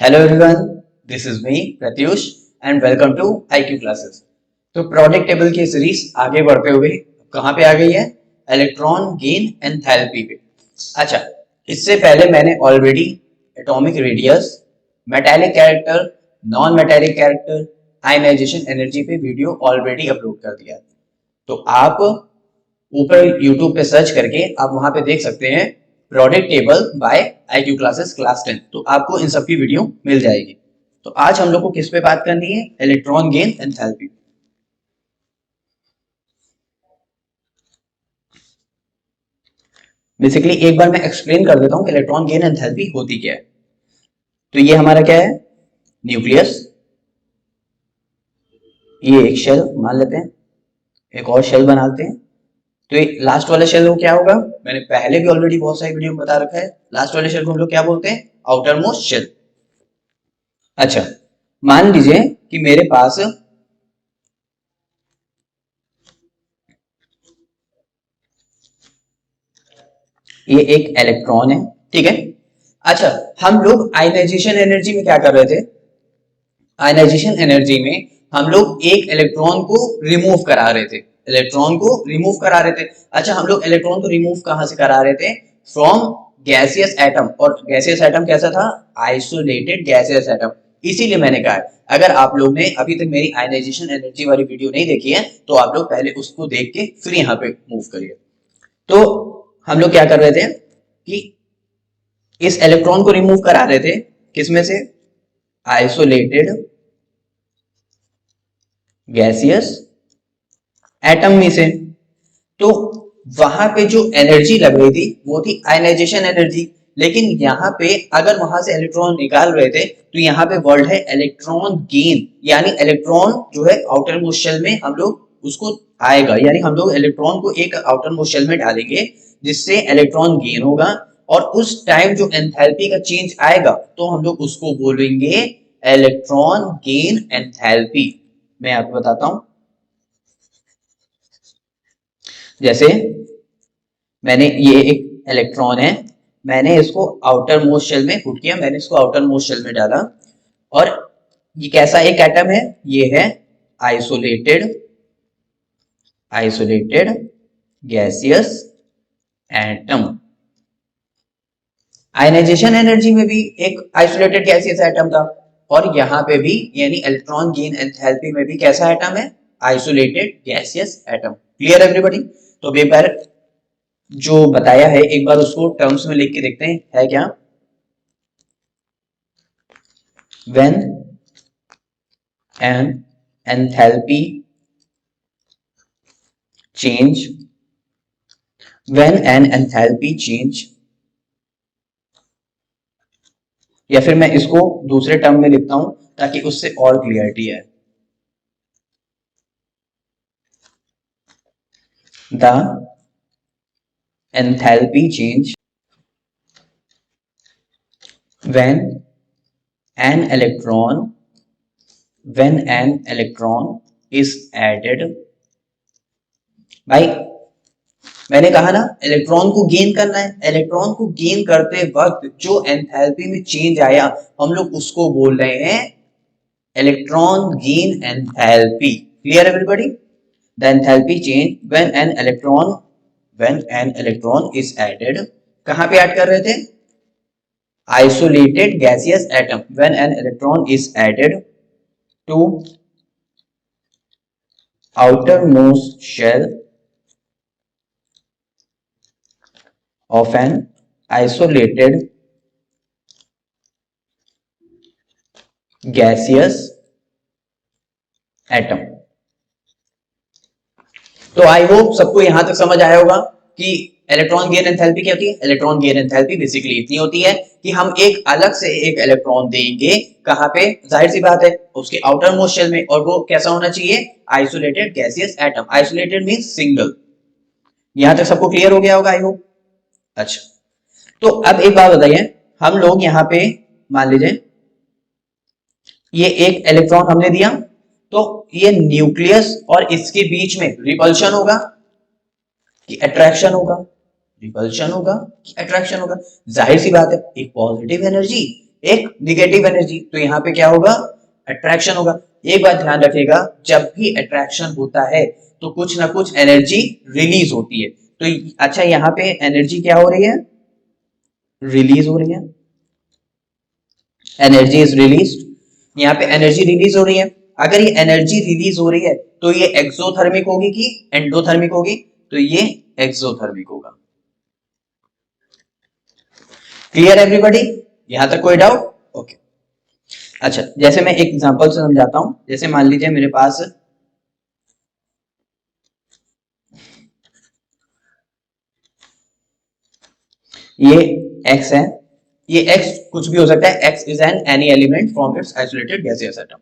Hello everyone, this is me Pratyush and welcome to IQ classes. तो product table की series आगे बढ़ते हुए कहाँ पे आ गई है? इलेक्ट्रॉन गेन एंथैल्पी पे। अच्छा, इससे पहले मैंने already atomic radius, metallic character, non metallic character, ionisation energy पे वीडियो ऑलरेडी अपलोड कर दिया। तो आप ऊपर यूट्यूब पे सर्च करके आप वहां पे देख सकते हैं product table by IQ classes class 10। तो आपको इन सब की वीडियो मिल जाएगी। तो आज हम लोग को किस पे बात करनी है? Electron gain enthalpy. बेसिकली एक बार मैं एक्सप्लेन कर देता हूँ कि इलेक्ट्रॉन गेन एंथैल्पी होती क्या है। तो ये हमारा क्या है? न्यूक्लियस। ये एक शेल मान लेते हैं, एक और शेल बनाते हैं। तो ये लास्ट वाला शेल वो क्या होगा? मैंने पहले भी ऑलरेडी बहुत सारी वीडियो में बता रखा है। लास्ट वाले शेल को हम लोग क्या बोलते हैं? Outermost shell. अच्छा, मान लीजिए कि मेरे पास ये एक इलेक्ट्रॉन है, ठीक है। अच्छा, हम लोग आयनाइजेशन एनर्जी में क्या कर रहे थे? आयनाइजेशन एनर्जी में हम लोग एक इलेक्ट्रॉन को रिमूव करा रहे थे। इलेक्ट्रॉन को रिमूव करा रहे थे। अच्छा, हम लोग इलेक्ट्रॉन को रिमूव कहां से करा रहे थे? From gaseous atom. और गैसियस एटम कैसा था? Isolated gaseous atom. इसीलिए मैंने कहा है, अगर आप लोग ने अभी तक मेरी आयनाइजेशन एनर्जी वाली वीडियो नहीं देखी है तो आप लोग पहले उसको देख के फिर यहाँ पे मूव करिए। तो हम लोग क्या कर रहे थे कि इस इलेक्ट्रॉन को रिमूव करा रहे थे, किसमें से? आइसोलेटेड गैसियस एटम में से। तो वहां पे जो एनर्जी लग रही थी वो थी आयनाइजेशन एनर्जी। लेकिन यहाँ पे अगर वहां से इलेक्ट्रॉन निकाल रहे थे तो यहाँ पे वर्ड है इलेक्ट्रॉन गेन, यानी इलेक्ट्रॉन जो है आउटर मोस्ट शेल में हम लोग उसको आएगा, यानी हम लोग इलेक्ट्रॉन को एक आउटर मोस्ट शेल में डालेंगे जिससे इलेक्ट्रॉन गेन होगा। और उस टाइम जो एंथैल्पी का चेंज आएगा तो हम लोग उसको बोलेंगे इलेक्ट्रॉन गेन एंथैल्पी। मैं आपको बताता हूं। जैसे मैंने ये एक इलेक्ट्रॉन है, मैंने इसको आउटर मोस्ट शेल में पुट किया, मैंने इसको आउटर मोस्ट शेल में डाला। और ये कैसा एक एटम है? ये है isolated isolated gaseous atom. Ionisation energy में भी एक आइसोलेटेड गैसियस एटम था, और यहाँ पे भी यानी इलेक्ट्रॉन गेन एंथैल्पी में भी कैसा एटम है? Isolated gaseous atom. Clear everybody? तो एक बार जो बताया है एक बार उसको टर्म्स में लिख के देखते हैं, है क्या? when an enthalpy change when an enthalpy change, या फिर मैं इसको दूसरे टर्म में लिखता हूं ताकि उससे और क्लियरिटी है। The enthalpy change when an electron is added। भाई मैंने कहा ना इलेक्ट्रॉन को गेन करना है। इलेक्ट्रॉन को गेन करते वक्त जो एंथैल्पी में चेंज आया हम लोग उसको बोल रहे हैं electron gain enthalpy. Clear everybody? The enthalpy change when an electron is added. कहां पे ऐड कर रहे थे? isolated gaseous atom when an electron is added to outermost shell of an isolated gaseous atom। तो आई होप सबको यहां तक समझ आया होगा कि इलेक्ट्रॉन गेन एंथैल्पी क्या होती है। इलेक्ट्रॉन गेन एंथैल्पी बेसिकली इतनी होती है कि हम एक अलग से एक इलेक्ट्रॉन देंगे, कहां पे? जाहिर सी बात है उसके आउटर मोस्ट शेल में, और वो कैसा होना चाहिए? Isolated gaseous atom. Isolated means single. यहां तक सबको क्लियर हो गया होगा आई होप। अच्छा, तो अब एक बात बताइए, हम लोग यहाँ पे मान लीजिए ये एक इलेक्ट्रॉन हमने दिया, तो ये न्यूक्लियस और इसके बीच में रिपल्शन होगा कि अट्रैक्शन होगा? रिपल्शन होगा कि अट्रैक्शन होगा? जाहिर सी बात है एक पॉजिटिव एनर्जी एक निगेटिव एनर्जी, तो यहाँ पे क्या होगा, अट्रैक्शन होगा। एक बात ध्यान रखिएगा, जब भी अट्रैक्शन होता है तो कुछ ना कुछ एनर्जी रिलीज होती है। तो अच्छा, यहाँ पे एनर्जी क्या हो रही है, रिलीज हो रही है, एनर्जी इज रिलीज। यहाँ पे एनर्जी रिलीज हो रही है। अगर ये एनर्जी रिलीज हो रही है तो ये एक्सोथर्मिक होगी कि एंडोथर्मिक होगी, तो ये एक्सोथर्मिक होगा। क्लियर एवरीबॉडी, यहां तक कोई डाउट? ओके। अच्छा, जैसे मैं एक एग्जांपल से समझाता हूं। जैसे मान लीजिए मेरे पास ये x है, ये x कुछ भी हो सकता है, x is an any element from its isolated gaseous atom.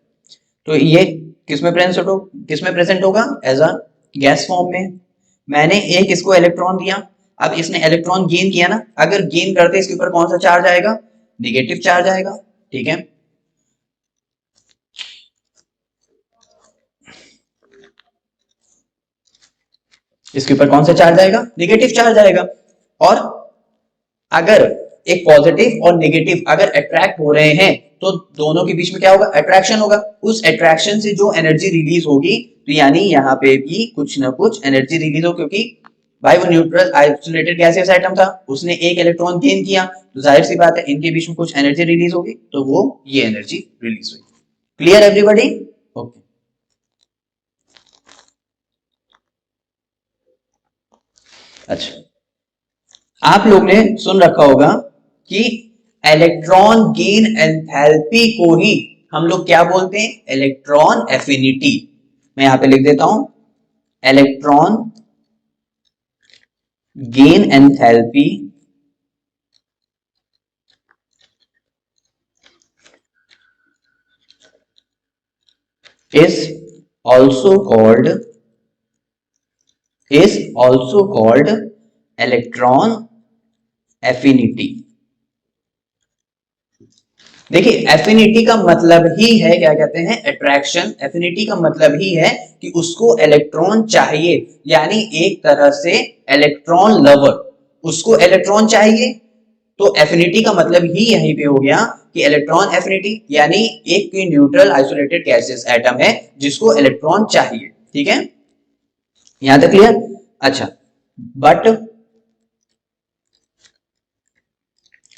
तो ये किसमें प्रेजेंट होगा, एज अ गैस फॉर्म में। मैंने एक इसको इलेक्ट्रॉन दिया, अब इसने इलेक्ट्रॉन गेन किया ना, अगर गेन करते इसके ऊपर कौन सा चार्ज आएगा, निगेटिव चार्ज आएगा। ठीक है, इसके ऊपर कौन सा चार्ज आएगा, निगेटिव चार्ज आएगा। और अगर एक पॉजिटिव और नेगेटिव अगर अट्रैक्ट हो रहे हैं तो दोनों के बीच में क्या होगा, अट्रैक्शन होगा। उस अट्रैक्शन से जो एनर्जी रिलीज होगी, तो यानी यहाँ पे भी कुछ ना कुछ एनर्जी रिलीज हो, क्योंकि भाई वो न्यूट्रल आइसोलेटेड गैसियस एटम था, उसने एक इलेक्ट्रॉन गेन किया, तो जाहिर सी बात है इनके बीच में कुछ एनर्जी रिलीज होगी, तो वो ये एनर्जी रिलीज हुई। Clear everybody? ओके। अच्छा, आप लोग ने सुन रखा होगा कि इलेक्ट्रॉन गेन एंथैल्पी को ही हम लोग क्या बोलते हैं, इलेक्ट्रॉन एफिनिटी। मैं यहां पे लिख देता हूं, electron gain enthalpy is also called electron affinity. देखिए, एफिनिटी का मतलब ही है, क्या कहते हैं, अट्रैक्शन। एफिनिटी का मतलब ही है कि उसको इलेक्ट्रॉन चाहिए, यानी एक तरह से इलेक्ट्रॉन लवर, उसको इलेक्ट्रॉन चाहिए। तो एफिनिटी का मतलब ही यहीं पे हो गया कि इलेक्ट्रॉन एफिनिटी, यानी एक न्यूट्रल आइसोलेटेड गैसियस एटम है जिसको इलेक्ट्रॉन चाहिए। ठीक है, यहां तक क्लियर? अच्छा, बट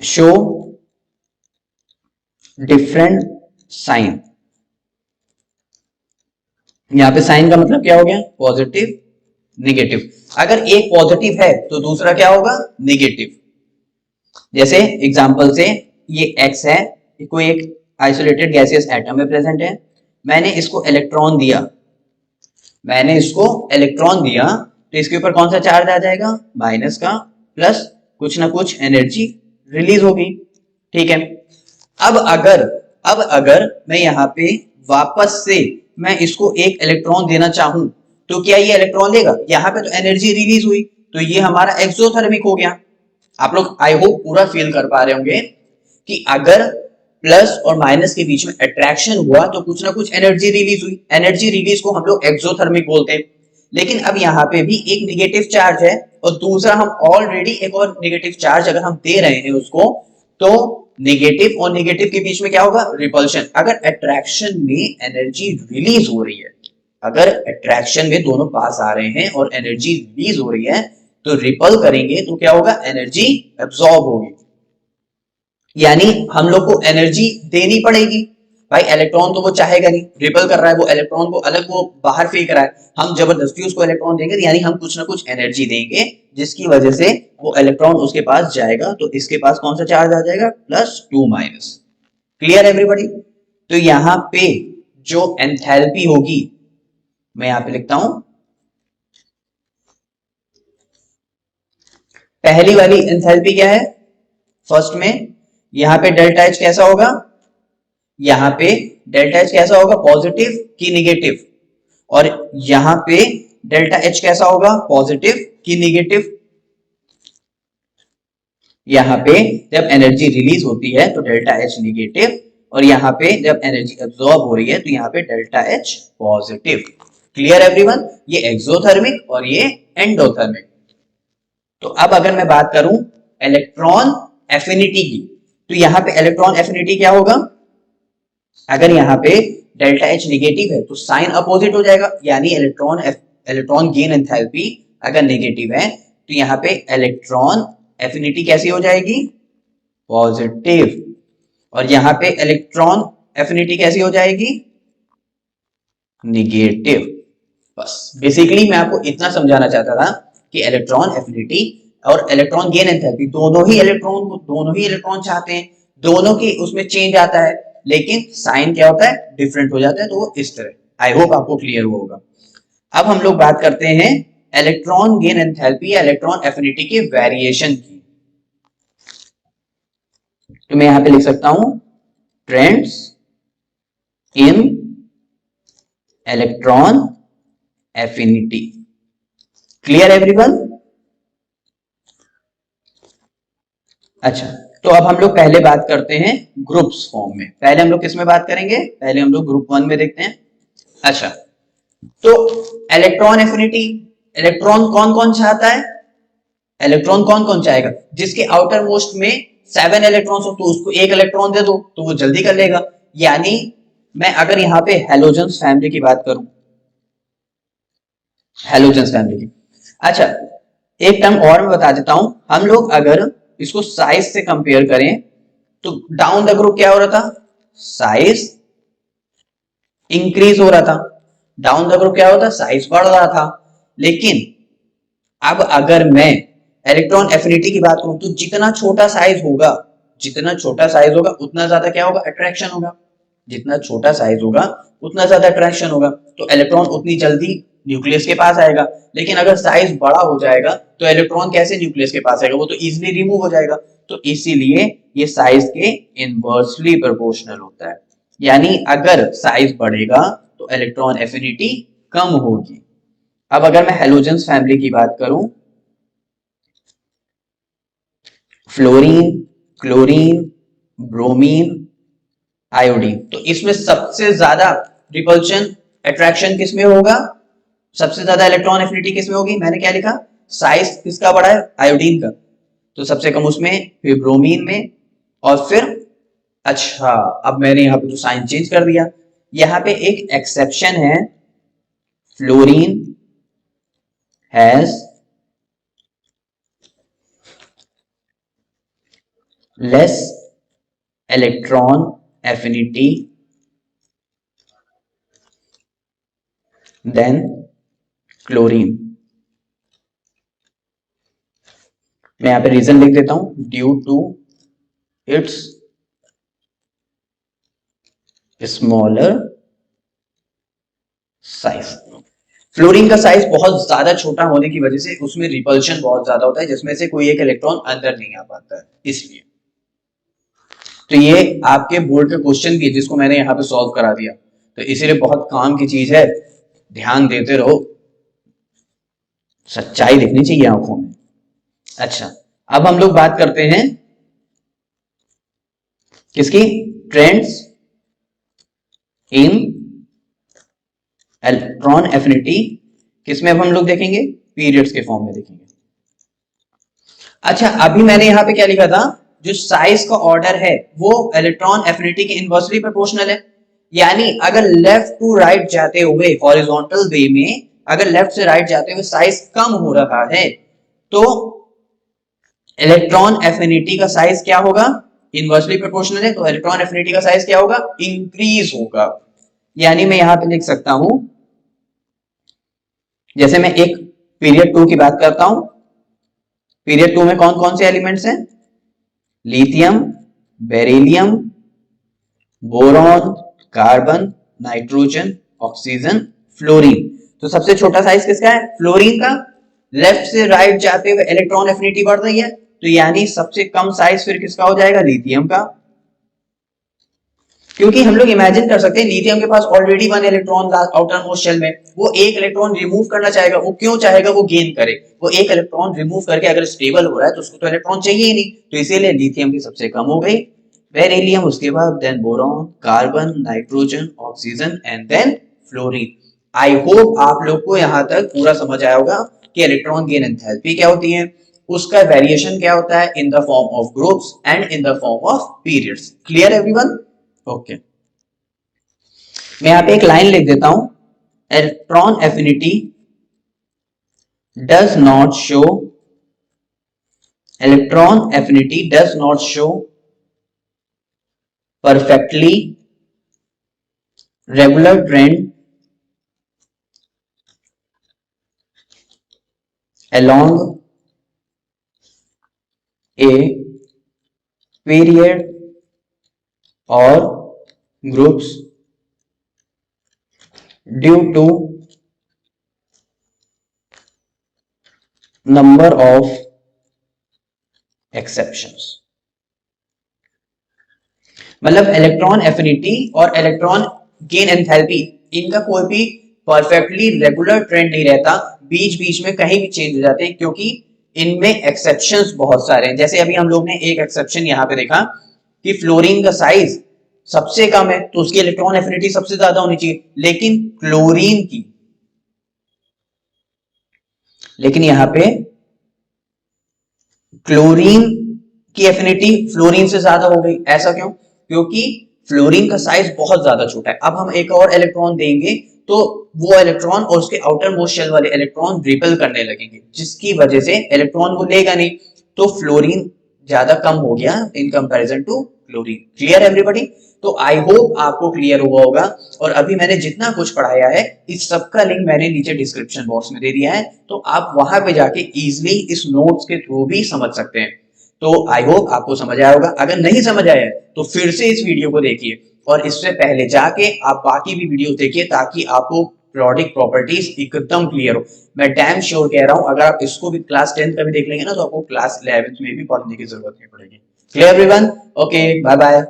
शो डिफरेंट साइन। यहां पे साइन का मतलब क्या हो गया, पॉजिटिव निगेटिव। अगर एक पॉजिटिव है तो दूसरा क्या होगा, निगेटिव। जैसे एग्जांपल से ये x है, कोई एक आइसोलेटेड गैसियस एटम में प्रेजेंट है, मैंने इसको इलेक्ट्रॉन दिया, तो इसके ऊपर कौन सा चार्ज आ जाएगा, माइनस का, प्लस कुछ ना कुछ एनर्जी रिलीज होगी। ठीक है, अब अगर मैं यहाँ पे वापस से मैं इसको एक इलेक्ट्रॉन देना चाहूं, तो क्या ये इलेक्ट्रॉन देगा, यहाँ पे तो एनर्जी रिलीज हुई, तो ये हमारा एक्सोथर्मिक हो गया। आप लोग आई होप पूरा फील कर पा रहे होंगे कि अगर प्लस और माइनस के बीच में अट्रैक्शन हुआ तो कुछ ना कुछ एनर्जी रिलीज हुई। एनर्जी रिलीज को हम लोग एक्सोथर्मिक बोलते हैं। लेकिन अब यहाँ पे भी एक निगेटिव चार्ज है और दूसरा हम ऑलरेडी एक और निगेटिव चार्ज अगर हम दे रहे हैं उसको, तो नेगेटिव और नेगेटिव के बीच में क्या होगा, रिपल्शन। अगर अट्रैक्शन में एनर्जी रिलीज हो रही है, अगर अट्रैक्शन में दोनों पास आ रहे हैं और एनर्जी रिलीज हो रही है, तो रिपल करेंगे तो क्या होगा, एनर्जी एब्सॉर्ब होगी, यानी हम लोग को एनर्जी देनी पड़ेगी। भाई इलेक्ट्रॉन तो वो चाहेगा नहीं, रिपल कर रहा है, वो इलेक्ट्रॉन को अलग वो बाहर फेंक रहा है, हम जबरदस्ती उसको इलेक्ट्रॉन देंगे, यानी हम कुछ ना कुछ एनर्जी देंगे जिसकी वजह से वो इलेक्ट्रॉन उसके पास जाएगा, तो इसके पास कौन सा चार्ज आ जाएगा, +2 माइनस। Clear everybody? तो यहाँ पे जो एंथैल्पी होगी, मैं यहाँ पे लिखता हूं, पहली वाली एंथैल्पी क्या है, फर्स्ट में यहां पे डेल्टा एच कैसा होगा, यहां पे डेल्टा एच कैसा होगा, पॉजिटिव की निगेटिव, और यहां पे डेल्टा एच कैसा होगा, पॉजिटिव की निगेटिव। यहां पे जब एनर्जी रिलीज होती है तो डेल्टा एच निगेटिव, और यहां पे जब एनर्जी एब्सॉर्ब हो रही है तो यहां पे delta H positive. Clear everyone? ये एक्सोथर्मिक और ये एंडोथर्मिक। तो अब अगर मैं बात करूं इलेक्ट्रॉन एफिनिटी की, तो यहाँ पे इलेक्ट्रॉन एफिनिटी क्या होगा, अगर यहाँ पे डेल्टा एच निगेटिव है तो साइन अपोजिट हो जाएगा, यानी इलेक्ट्रॉन गेन एंथैल्पी अगर नेगेटिव है तो यहाँ पे इलेक्ट्रॉन एफिनिटी कैसी हो जाएगी, पॉजिटिव। और यहाँ पे इलेक्ट्रॉन एफिनिटी कैसी हो जाएगी, निगेटिव। बस बेसिकली मैं आपको इतना समझाना चाहता था कि इलेक्ट्रॉन एफिनिटी और इलेक्ट्रॉन गेन एंथैल्पी दोनों ही इलेक्ट्रॉन चाहते हैं, दोनों की उसमें चेंज आता है, लेकिन साइन क्या होता है, डिफरेंट हो जाता है। तो वो इस तरह, आई होप आपको क्लियर हुआ होगा। अब हम लोग बात करते हैं इलेक्ट्रॉन गेन एंथैल्पी या इलेक्ट्रॉन एफिनिटी के वेरिएशन की। तो मैं यहां पे लिख सकता हूं trends in electron affinity. Clear everyone? अच्छा, तो अब हम लोग पहले बात करते हैं ग्रुप्स फॉर्म में। पहले हम लोग किस में बात करेंगे, पहले हम लोग ग्रुप 1 में देखते हैं। अच्छा, तो इलेक्ट्रॉन एफिनिटी, इलेक्ट्रॉन कौन कौन चाहता है, इलेक्ट्रॉन कौन कौन चाहेगा, जिसके आउटर मोस्ट में 7 इलेक्ट्रॉन्स हो तो उसको एक इलेक्ट्रॉन दे दो तो वो जल्दी कर लेगा। यानी मैं अगर यहां पे हेलोजेंस फैमिली की बात करूं, हेलोजेंस फैमिली की, अच्छा एक टर्म और मैं बता देता हूं, हम लोग अगर इसको साइज से कंपेयर करें तो डाउन द ग्रुप क्या हो रहा था, साइज इंक्रीज हो रहा था, डाउन द ग्रुप क्या होता, साइज बढ़ रहा था। लेकिन अब अगर मैं इलेक्ट्रॉन एफिनिटी की बात करूं तो जितना छोटा साइज होगा, जितना छोटा साइज होगा उतना ज्यादा क्या होगा, अट्रैक्शन होगा। जितना छोटा साइज होगा उतना ज्यादा अट्रैक्शन होगा, तो इलेक्ट्रॉन उतनी जल्दी न्यूक्लियस के पास आएगा। लेकिन अगर साइज बड़ा हो जाएगा तो इलेक्ट्रॉन कैसे न्यूक्लियस के पास आएगा, वो तो इजीली रिमूव हो जाएगा। तो इसीलिए ये साइज के इनवर्सली प्रोपोर्शनल होता है, यानी अगर साइज बढ़ेगा तो इलेक्ट्रॉन एफिनिटी कम होगी। अब अगर मैं हेलोजेंस फैमिली की बात करूं, फ्लोरीन, क्लोरीन, ब्रोमीन, आयोडीन, तो इसमें सबसे ज्यादा रिपल्शन अट्रैक्शन किसमें होगा, सबसे ज्यादा इलेक्ट्रॉन एफिनिटी किसमें होगी, मैंने क्या लिखा, साइज किसका बड़ा है, आयोडीन का, तो सबसे कम उसमें, फिर ब्रोमीन में, और फिर अच्छा अब मैंने यहां पे तो साइन चेंज कर दिया, यहां पे एक एक्सेप्शन है, fluorine has less electron affinity than chlorine. मैं यहां पे रीजन लिख देता हूं, due to its smaller size. Fluorine का साइज बहुत ज्यादा छोटा होने की वजह से उसमें रिपल्शन बहुत ज्यादा होता है, जिसमें से कोई एक इलेक्ट्रॉन अंदर नहीं आ पाता है, इसलिए। तो ये आपके बोर्ड का क्वेश्चन भी है जिसको मैंने यहाँ पे सॉल्व करा दिया, तो इसीलिए बहुत काम की चीज है, ध्यान देते रहो, सच्चाई दिखनी चाहिए आंखों में। अच्छा, अब हम लोग बात करते हैं किसकी, ट्रेंड्स इन इलेक्ट्रॉन एफिनिटी, किसमें अब हम लोग देखेंगे, पीरियड्स के फॉर्म में देखेंगे। अच्छा, अभी मैंने यहां पे क्या लिखा था, जो साइज का ऑर्डर है वो इलेक्ट्रॉन एफिनिटी के इनवर्सली प्रोपोर्शनल है, यानी अगर लेफ्ट टू राइट जाते हुए हॉरिजॉन्टल वे में, अगर लेफ्ट से राइट जाते हुए साइज कम हो रहा है तो इलेक्ट्रॉन एफिनिटी का साइज क्या होगा, इनवर्सली प्रोपोर्शनल है, तो इलेक्ट्रॉन एफिनिटी का साइज क्या होगा, इंक्रीज होगा। यानी मैं यहां पे लिख सकता हूं, जैसे मैं एक पीरियड 2 की बात करता हूं, पीरियड 2 में कौन कौन से एलिमेंट्स हैं, lithium, beryllium, boron, carbon, nitrogen, oxygen, fluorine. तो सबसे छोटा साइज किसका है, फ्लोरीन का। लेफ्ट से राइट जाते हुए इलेक्ट्रॉन एफिनिटी बढ़ रही है, तो यानी सबसे कम साइज फिर किसका हो जाएगा, लिथियम का। क्योंकि हम लोग इमेजिन कर सकते हैं लिथियम के पास already 1 electron outermost shell में, वो एक इलेक्ट्रॉन रिमूव करना चाहेगा, वो क्यों चाहेगा, वो गेन करे, वो एक इलेक्ट्रॉन रिमूव करके अगर स्टेबल हो रहा है तो उसको तो इलेक्ट्रॉन चाहिए ही नहीं, तो इसीलिए लिथियम की सबसे कम हो गई, बेरिलियम उसके बाद, then boron, carbon, nitrogen, oxygen and then fluorine. I hope आप लोग को यहां तक पूरा समझ आया होगा कि इलेक्ट्रॉन गेन एंथैल्पी क्या होती है, उसका वेरिएशन क्या होता है, in the form of groups and in the form of periods. Clear everyone? Okay, मैं यहां पे एक लाइन लिख देता हूं, electron affinity does not show electron affinity does not show perfectly regular trend along a period or groups due to number of exceptions। मतलब electron affinity और electron gain enthalpy, इनका कोई भी परफेक्टली रेगुलर ट्रेंड नहीं रहता, बीच बीच में कहीं भी चेंज हो जाते हैं, क्योंकि इनमें एक्सेप्शंस बहुत सारे हैं। जैसे अभी हम लोग ने एक एक्सेप्शन यहां पे देखा कि फ्लोरीन का साइज सबसे कम है तो उसकी इलेक्ट्रॉन एफिनिटी सबसे ज्यादा होनी चाहिए, लेकिन यहां पे क्लोरीन की एफिनिटी फ्लोरीन से ज्यादा हो गई। ऐसा क्यों? क्योंकि फ्लोरीन का साइज बहुत ज्यादा छोटा है। अब हम एक और इलेक्ट्रॉन देंगे तो वो इलेक्ट्रॉन और उसके आउटर मोस्ट शेल वाले इलेक्ट्रॉन रिपेल करने लगेंगे, जिसकी वजह से इलेक्ट्रॉन वो लेगा नहीं, तो फ्लोरीन ज्यादा कम हो गया in comparison to chlorine. Clear everybody? तो आई होप आपको क्लियर हुआ होगा। और अभी मैंने जितना कुछ पढ़ाया है इस सब का लिंक मैंने नीचे डिस्क्रिप्शन बॉक्स में दे दिया है, तो आप वहां पे जाके इजीली इस नोट्स के थ्रू भी समझ सकते हैं। तो आई होप आपको समझ आया होगा। अगर नहीं समझ आया तो फिर से इस वीडियो को देखिए और इससे पहले जाके आप बाकी भी वीडियो देखिए, ताकि आपको प्रोडक्ट प्रॉपर्टीज एकदम क्लियर हो। मैं डैम श्योर कह रहा हूं, अगर आप इसको भी क्लास 10 का भी देख लेंगे ना, तो आपको क्लास 11 में भी पढ़ने की जरूरत नहीं पड़ेगी। Clear everyone? Okay, bye bye.